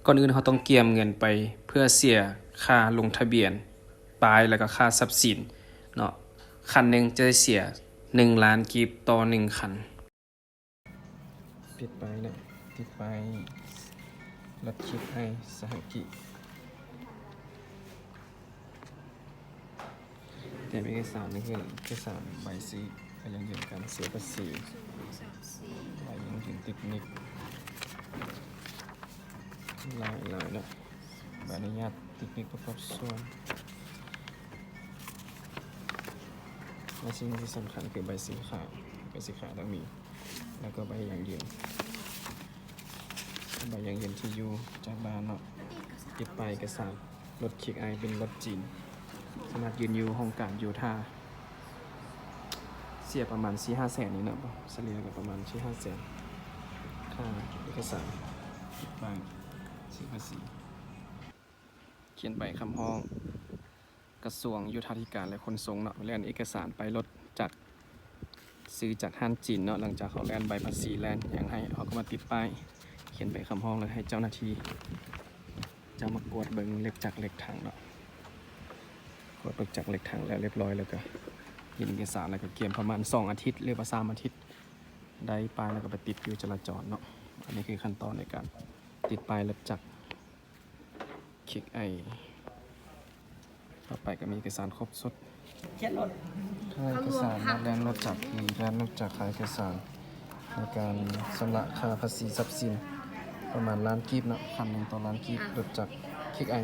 ก่อนอื่นเขาต้องเกียมเงินไปเพื่อเสียค่าลงทะเบียนปลายแล้วก็ค่าทรัพย์สินเนาะคันหนึ่งจะได้เสีย1 ล้านกีบต่อ1 คันปิดไปเนี่ยติดไปรถคิดให้สหกิเตรียมเอกสารนี่คือเอกสารใบซีใบยังยืนการเสียภาษีใบยังยืนติดนิกลายเนาะใบอนุญาตติดนิกประกอบส่วนและสิ่งที่สำคัญคือใบสีขาวต้องมีแล้วก็ใบยังยืนที่อยู่จากบ้านเนาะติดไปเอกสารรถคิกไอเป็นรถจีนสามารถยืนอยู่ห้องการยูท่าเสียประมาณ 4-5 แสนนี่เนาะเฉลี่ยกับประมาณ 4-5 แสนค่าเอกสารติดไปเสียภาษีเขียนใบคำห้องกระทรวงโยธาธิการและขนส่งเนาะแล่นเอกสารไปรถจากซื้อจากห้างจีนเนาะหลังจากเขาแล่นใบภาษีแล่นอย่างให้เขาก็มาติดป้ายเขียนใบคำห้องแล้วให้เจ้าหน้าที่จะมากวดเบิ้งเล็กจากเล็กถังเนาะกวดเล็กจากเล็กถังแล้วเรียบร้อยแล้วก็ยินเอกสารแล้วก็เกี่ยมประมาณ2 อาทิตย์หรือว่า3 อาทิตย์ได้ป้ายแล้วก็ไปติดอยู่จราจรเนาะอันนี้คือขั้นตอนในการติดป้ายรถจักรคิกไอต่อไปก็มีเอกสารครบสุดค่าเอกสารแลนรถจักรแลนรถจักรค่าเอกสารในการชำระค่าภาษีทรัพย์สินประมาณ1 ล้านกีบเนาะ1,000ต่อ1 ล้านกีบรถจักรคิกไอ